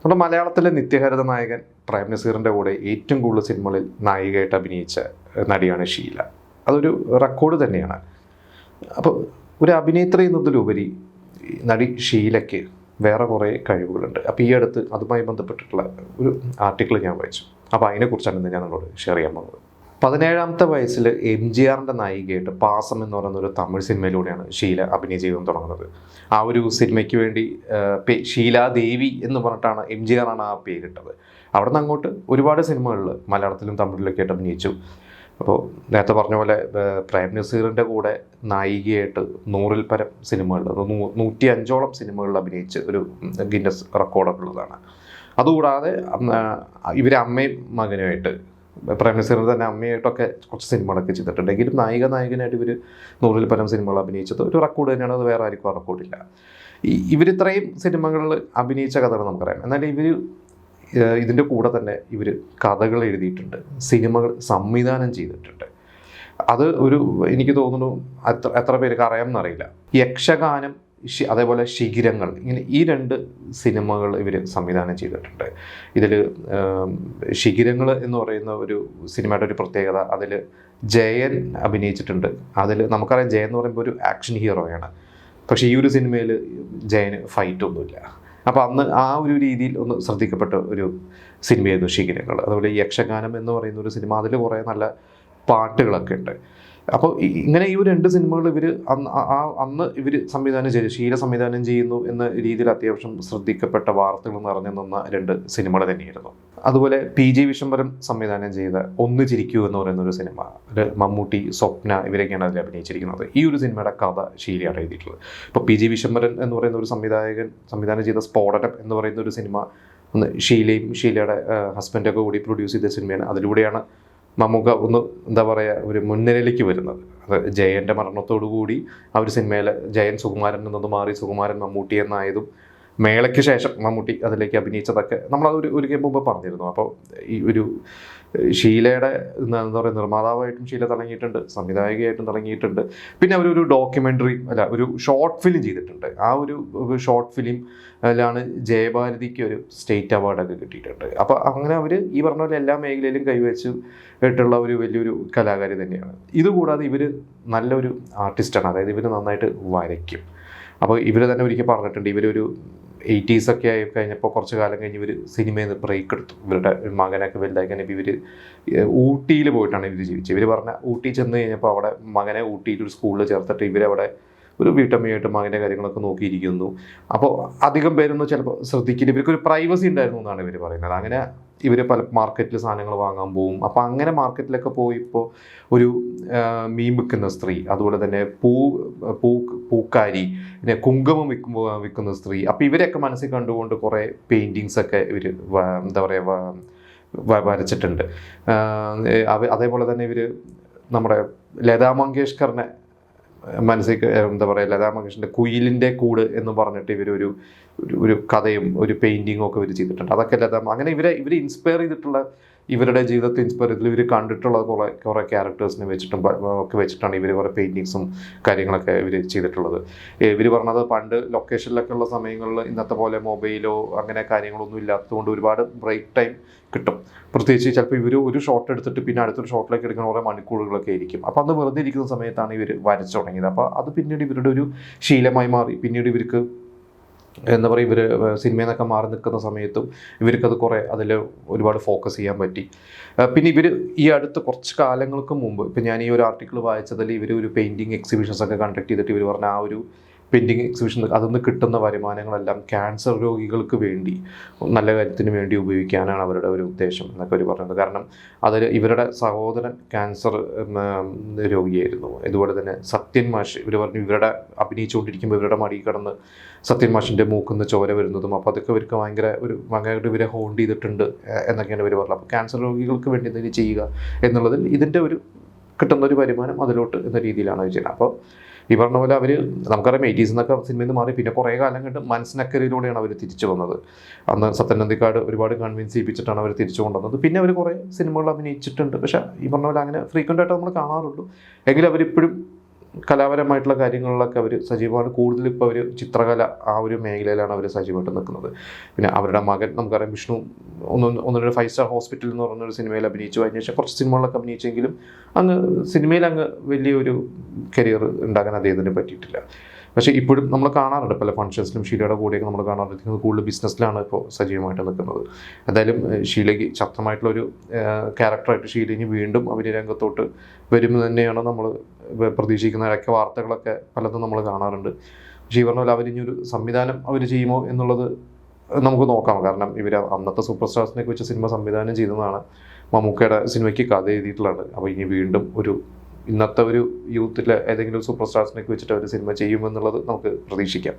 നമ്മുടെ മലയാളത്തിലെ നിത്യഹരിത നായകൻ പ്രേം നസീറിൻ്റെ കൂടെ ഏറ്റവും കൂടുതൽ സിനിമകളിൽ നായികയായിട്ട് അഭിനയിച്ച നടിയാണ് ഷീല. അതൊരു റെക്കോർഡ് തന്നെയാണ്. അപ്പോൾ ഒരു അഭിനേത്രി എന്നതിലുപരി നടി ഷീലയ്ക്ക് വേറെ കുറേ കഴിവുകളുണ്ട്. അപ്പോൾ ഈ അടുത്ത് അതുമായി ബന്ധപ്പെട്ടിട്ടുള്ള ഒരു ആർട്ടിക്കിൾ ഞാൻ വായിച്ചു. അപ്പോൾ അതിനെക്കുറിച്ചാണ് ഇന്ന് ഞാൻ നിങ്ങളോട് ഷെയർ ചെയ്യാൻ പോകുന്നത്. 17ാമത്തെ വയസ്സിൽ MGRൻ്റെ നായികയായിട്ട് പാസം എന്ന് പറയുന്ന ഒരു തമിഴ് സിനിമയിലൂടെയാണ് ഷീല അഭിനയ ജീവിതം തുടങ്ങുന്നത്. ആ ഒരു സിനിമയ്ക്ക് വേണ്ടി ഷീലാദേവി എന്ന് പറഞ്ഞിട്ടാണ് MGR ആണ് ആ പേരിട്ടത്. അവിടെ നിന്ന് അങ്ങോട്ട് ഒരുപാട് സിനിമകളിൽ മലയാളത്തിലും തമിഴിലൊക്കെ ആയിട്ട് അഭിനയിച്ചു. അപ്പോൾ നേരത്തെ പറഞ്ഞ പോലെ പ്രേം നസീറിൻ്റെ കൂടെ നായികയായിട്ട് 100-ൽ പരം സിനിമകളിൽ 105ഓളം സിനിമകളിൽ അഭിനയിച്ച് ഒരു ഗിന്നസ് റെക്കോർഡൊക്കെ ഉള്ളതാണ്. അതുകൂടാതെ ഇവർ അമ്മയും മകനുമായിട്ട് പ്രേം നസീറിൻ്റെ തന്നെ അമ്മയായിട്ടൊക്കെ കുറച്ച് സിനിമകളൊക്കെ ചെയ്തിട്ടുണ്ട്. എങ്കിലും നായകനായിട്ട് ഇവർ 100-ൽ പരം സിനിമകൾ അഭിനയിച്ചത് ഒരു റെക്കോർഡ് തന്നെയാണ്. അത് വേറെ ആർക്കും ആ റെക്കോർഡില്ല. ഇവരിത്രയും സിനിമകളിൽ അഭിനയിച്ച കഥകൾ നമുക്കറിയാം. എന്നാൽ ഇതിൻ്റെ കൂടെ തന്നെ ഇവർ കഥകൾ എഴുതിയിട്ടുണ്ട്, സിനിമകൾ സംവിധാനം ചെയ്തിട്ടുണ്ട്. അത് എനിക്ക് തോന്നുന്നു എത്ര പേർക്ക് അറിയാമെന്നറിയില്ല. യക്ഷഗാനം, അതേപോലെ ശിഖിരങ്ങൾ, ഇങ്ങനെ ഈ 2 സിനിമകൾ ഇവർ സംവിധാനം ചെയ്തിട്ടുണ്ട്. ഇതിൽ ശിഖിരങ്ങൾ എന്ന് പറയുന്ന ഒരു സിനിമയുടെ ഒരു പ്രത്യേകത, അതിൽ ജയൻ അഭിനയിച്ചിട്ടുണ്ട്. അതിൽ നമുക്കറിയാം ജയൻ എന്ന് പറയുമ്പോൾ ഒരു ആക്ഷൻ ഹീറോയാണ്. പക്ഷേ ഈ ഒരു സിനിമയിൽ ജയന് ഫൈറ്റൊന്നുമില്ല. അപ്പോൾ അന്ന് ആ ഒരു രീതിയിൽ ഒന്ന് ശ്രദ്ധിക്കപ്പെട്ട ഒരു സിനിമയായിരുന്നു ശിഖിരങ്ങൾ. അതുപോലെ യക്ഷഗാനം എന്ന് പറയുന്ന ഒരു സിനിമ, അതിൽ കുറേ നല്ല പാട്ടുകളൊക്കെ ഉണ്ട്. അപ്പോൾ ഇങ്ങനെ ഈ 2 സിനിമകൾ ഇവർ അന്ന് ഇവർ സംവിധാനം ചെയ്തു, ഷീല സംവിധാനം ചെയ്യുന്നു എന്ന രീതിയിൽ അത്യാവശ്യം ശ്രദ്ധിക്കപ്പെട്ട വാർത്തകൾ നിറഞ്ഞു നിന്ന 2 സിനിമകൾ തന്നെയായിരുന്നു. അതുപോലെ PG വിശ്വംഭരൻ സംവിധാനം ചെയ്ത ഒന്ന് ചിരിക്കൂ എന്ന് പറയുന്ന ഒരു സിനിമ, മമ്മൂട്ടി, സ്വപ്ന ഇവരൊക്കെയാണ് അതിൽ അഭിനയിച്ചിരിക്കുന്നത്. ഈ ഒരു സിനിമയുടെ കഥ ഷീലയാണ് എഴുതിയിട്ടുള്ളത്. ഇപ്പോൾ PG വിശ്വംഭരൻ എന്ന് പറയുന്ന ഒരു സംവിധാനം ചെയ്ത സ്ഫോടനം എന്ന് പറയുന്ന ഒരു സിനിമ ഷീലയും ഷീലയുടെ ഹസ്ബൻഡൊക്കെ കൂടി പ്രൊഡ്യൂസ് ചെയ്ത സിനിമയാണ്. അതിലൂടെയാണ് മമ്മൂക്ക ഒരു മുൻനിരയിലേക്ക് വരുന്നത്. അത് ജയൻ്റെ മരണത്തോടു കൂടി ആ ഒരു സിനിമയിൽ ജയൻ സുകുമാരൻ നിന്ന് മാറി സുകുമാരൻ മമ്മൂട്ടി എന്നായതും മേളയ്ക്ക് ശേഷം മമ്മൂട്ടി അതിലേക്ക് അഭിനയിച്ചതൊക്കെ നമ്മളത് ഒരു മുമ്പ് പറഞ്ഞിരുന്നു. അപ്പോൾ ഈ ഒരു ഷീലയുടെ നിർമ്മാതാവായിട്ടും ഷീല തുടങ്ങിയിട്ടുണ്ട്, സംവിധായകയായിട്ടും തുടങ്ങിയിട്ടുണ്ട്. പിന്നെ അവരൊരു ഒരു ഷോർട്ട് ഫിലിം ചെയ്തിട്ടുണ്ട്. ആ ഒരു ഷോർട്ട് ഫിലിമിലാണ് ജയഭാരതിക്ക് ഒരു സ്റ്റേറ്റ് അവാർഡൊക്കെ കിട്ടിയിട്ടുണ്ട്. അപ്പോൾ അങ്ങനെ അവർ ഈ പറഞ്ഞ പോലെ എല്ലാ മേഖലയിലും കൈവച്ചിട്ടുള്ള ഒരു വലിയൊരു കലാകാരി തന്നെയാണ്. ഇതുകൂടാതെ ഇവർ നല്ലൊരു ആർട്ടിസ്റ്റാണ്. അതായത് ഇവർ നന്നായിട്ട് വരയ്ക്കും. അപ്പോൾ ഇവർ തന്നെ ഒരിക്കൽ പറഞ്ഞിട്ടുണ്ട്, ഇവരൊരു 80s ഒക്കെ ആയി കഴിഞ്ഞപ്പോൾ കുറച്ച് കാലം കഴിഞ്ഞ് ഇവർ സിനിമയിൽ നിന്ന് ബ്രേക്ക് എടുത്തു. ഇവരുടെ മകനൊക്കെ വലുതായി കഴിഞ്ഞപ്പോൾ ഇവർ ഊട്ടിയിൽ പോയിട്ടാണ് ഇവർ ജീവിച്ചത്. ഇവർ പറഞ്ഞ ഊട്ടി ചെന്ന് കഴിഞ്ഞപ്പോൾ അവിടെ മകനെ ഊട്ടിയിൽ ഒരു സ്കൂളിൽ ചേർത്തിട്ട് ഇവരവിടെ ഒരു വീട്ടമ്മയായിട്ട് മകൻ്റെ കാര്യങ്ങളൊക്കെ നോക്കിയിരിക്കുന്നു. അപ്പോൾ അധികം പേരൊന്നും ചിലപ്പോൾ ശ്രദ്ധിക്കില്ല. ഇവർക്കൊരു പ്രൈവസി ഉണ്ടായിരുന്നു എന്നാണ് ഇവർ പറയുന്നത്. അങ്ങനെ ഇവർ പല മാർക്കറ്റിൽ സാധനങ്ങൾ വാങ്ങാൻ പോകും. അപ്പോൾ അങ്ങനെ മാർക്കറ്റിലൊക്കെ പോയി ഇപ്പോൾ ഒരു മീൻ വിൽക്കുന്ന സ്ത്രീ, അതുപോലെ തന്നെ പൂക്കാരി, പിന്നെ കുങ്കുമം വിൽക്കുന്ന സ്ത്രീ. അപ്പോൾ ഇവരെയൊക്കെ മനസ്സിൽ കണ്ടുകൊണ്ട് കുറേ പെയിൻറ്റിങ്സൊക്കെ ഇവർ വരച്ചിട്ടുണ്ട്. അതേപോലെ തന്നെ ഇവർ നമ്മുടെ ലതാ മങ്കേഷ്കറിനെ മനസ്സിൽ ലതാ മങ്കേഷ്കറിൻ്റെ കുയിലിൻ്റെ കൂട് എന്ന് പറഞ്ഞിട്ട് ഇവർ കഥയും ഒരു പെയിൻറ്റിങ്ങും ഒക്കെ ഇവർ ചെയ്തിട്ടുണ്ട്. അതൊക്കെ അങ്ങനെ ഇവർ ഇൻസ്പയർ ചെയ്തിട്ടുള്ള, ഇവരുടെ ജീവിതത്തെ ഇൻസ്പയർ ചെയ്തിട്ട് ഇവർ കണ്ടിട്ടുള്ള കുറേ ക്യാരക്ടേഴ്സിനെ വെച്ചിട്ടാണ് ഇവർ കുറേ പെയിൻറ്റിങ്സും കാര്യങ്ങളൊക്കെ ഇവർ ചെയ്തിട്ടുള്ളത്. ഇവർ പറഞ്ഞത് പണ്ട് ലൊക്കേഷനിലൊക്കെ ഉള്ള സമയങ്ങളിൽ ഇന്നത്തെ പോലെ മൊബൈലോ അങ്ങനെ കാര്യങ്ങളൊന്നും ഇല്ലാത്തതുകൊണ്ട് ഒരുപാട് ബ്രേക്ക് ടൈം കിട്ടും. പ്രത്യേകിച്ച് ചിലപ്പോൾ ഇവർ ഒരു ഷോട്ട് എടുത്തിട്ട് പിന്നെ അടുത്തൊരു ഷോട്ടിലേക്ക് എടുക്കുന്ന കുറേ മണിക്കൂറുകളൊക്കെ ആയിരിക്കും. അപ്പോൾ അന്ന് വെറുതെ ഇരിക്കുന്ന സമയത്താണ് ഇവർ വരച്ചു തുടങ്ങിയത്. അപ്പോൾ അത് പിന്നീട് ഇവരുടെ ഒരു ശീലമായി മാറി. പിന്നീട് ഇവർക്ക് ഇവർ സിനിമയിൽ നിന്നൊക്കെ മാറി നിൽക്കുന്ന സമയത്തും ഇവർക്കത് കുറേ അതിൽ ഒരുപാട് ഫോക്കസ് ചെയ്യാൻ പറ്റി. പിന്നെ ഇവർ ഈ അടുത്ത് കുറച്ച് കാലങ്ങൾക്ക് മുമ്പ്, ഇപ്പം ഞാൻ ഈ ഒരു ആർട്ടിക്കിൾ വായിച്ചതിൽ ഇവർ ഒരു പെയിൻറ്റിങ് എക്സിബിഷൻസ് ഒക്കെ കണ്ടക്ട് ചെയ്തിട്ട് ഇവർ പറഞ്ഞ ആ ഒരു പെയിൻറ്റിങ് എക്സിബിഷൻ അതിൽ നിന്ന് കിട്ടുന്ന വരുമാനങ്ങളെല്ലാം ക്യാൻസർ രോഗികൾക്ക് വേണ്ടി നല്ല കാര്യത്തിന് വേണ്ടി ഉപയോഗിക്കാനാണ് അവരുടെ ഒരു ഉദ്ദേശം എന്നൊക്കെ അവർ പറഞ്ഞത്. കാരണം അതിൽ ഇവരുടെ സഹോദരൻ ക്യാൻസർ രോഗിയായിരുന്നു. ഇതുപോലെ തന്നെ സത്യൻ മാഷ്, ഇവർ പറഞ്ഞു ഇവരുടെ അഭിനയിച്ചുകൊണ്ടിരിക്കുമ്പോൾ ഇവരുടെ മടി കിടന്ന് സത്യൻ മാഷിൻ്റെ മൂക്കുന്ന് ചോര വരുന്നതും, അപ്പോൾ അതൊക്കെ ഇവർക്ക് ഭയങ്കരമായിട്ട് ഇവരെ ഹോൾഡ് ചെയ്തിട്ടുണ്ട് എന്നൊക്കെയാണ് ഇവർ പറഞ്ഞത്. അപ്പോൾ ക്യാൻസർ രോഗികൾക്ക് വേണ്ടി എന്തെങ്കിലും ചെയ്യുക എന്നുള്ളതിൽ ഇതിൻ്റെ ഒരു കിട്ടുന്ന ഒരു വരുമാനം അതിലോട്ട് എന്ന രീതിയിലാണ് അവർ ചെയ്യുന്നത്. അപ്പോൾ ഈ പറഞ്ഞ പോലെ അവർ നമുക്കറിയാം 80s എന്നൊക്കെ സിനിമയിൽ നിന്ന് മാറി പിന്നെ കുറേ കാലം കണ്ട് മനസ്സിനക്കരയിലൂടെയാണ് അവർ തിരിച്ചു വന്നത്. അന്ന് സത്യൻ അന്തിക്കാട് ഒരുപാട് കൺവിൻസ് ചെയ്യിപ്പിച്ചിട്ടാണ് അവർ തിരിച്ചു കൊണ്ടുവന്നത്. പിന്നെ അവർ കുറേ സിനിമകൾ അഭിനയിച്ചിട്ടുണ്ട്. പക്ഷേ ഈ പറഞ്ഞ പോലെ അങ്ങനെ ഫ്രീക്വൻ്റ് ആയിട്ട് നമ്മൾ കാണാറുള്ളൂ. എങ്കിലും അവരിപ്പോഴും കലാപരമായിട്ടുള്ള കാര്യങ്ങളിലൊക്കെ അവർ സജീവമാണ്. കൂടുതൽ ഇപ്പോൾ അവർ ചിത്രകല ആ ഒരു മേഖലയിലാണ് അവർ സജീവമായിട്ട് നിൽക്കുന്നത്. പിന്നെ അവരുടെ മകൻ നമുക്കറിയാം വിഷ്ണു ഒന്നൊരു 5 സ്റ്റാർ ഹോസ്പിറ്റൽ എന്ന് പറഞ്ഞൊരു സിനിമയിൽ അഭിനയിച്ചു. അതിന് ശേഷം കുറച്ച് സിനിമകളിലൊക്കെ അഭിനയിച്ചെങ്കിലും സിനിമയിൽ വലിയൊരു കരിയർ ഉണ്ടാക്കാൻ അദ്ദേഹത്തിന് പറ്റിയിട്ടില്ല. പക്ഷേ ഇപ്പോഴും നമ്മൾ കാണാറുണ്ട് പല ഫങ്ഷൻസിലും ഷീലയുടെ കൂടെയൊക്കെ നമ്മൾ കാണാറുണ്ട്. കൂടുതൽ ബിസിനസ്സിലാണ് ഇപ്പോൾ സജീവമായിട്ട് നിൽക്കുന്നത്. എന്തായാലും ഷീലയ്ക്ക് ശക്തമായിട്ടുള്ളൊരു ക്യാരക്ടറായിട്ട് ഷീല ഇനി വീണ്ടും അഭിനയ രംഗത്തോട്ട് വരുമെന്ന് തന്നെയാണ് നമ്മൾ പ്രതീക്ഷിക്കുന്ന ഇടയ്ക്ക് വാർത്തകളൊക്കെ പലതും നമ്മൾ കാണാറുണ്ട്. പക്ഷേ ഈ പറഞ്ഞ പോലെ അവരിഞ്ഞൊരു സംവിധാനം അവർ ചെയ്യുമോ എന്നുള്ളത് നമുക്ക് നോക്കാം. കാരണം ഇവർ അന്നത്തെ സൂപ്പർ സ്റ്റാർസിനെയൊക്കെ വെച്ച് സിനിമ സംവിധാനം ചെയ്തതാണ്. മമ്മൂക്കയുടെ സിനിമയ്ക്ക് കഥ എഴുതിയിട്ടുള്ളത്. അപ്പോൾ ഇനി വീണ്ടും ഇന്നത്തെ ഒരു യൂത്തിലെ ഏതെങ്കിലും സൂപ്പർ സ്റ്റാർസിനൊക്കെ വെച്ചിട്ട് അവർ സിനിമ ചെയ്യുമെന്നുള്ളത് നമുക്ക് പ്രതീക്ഷിക്കാം.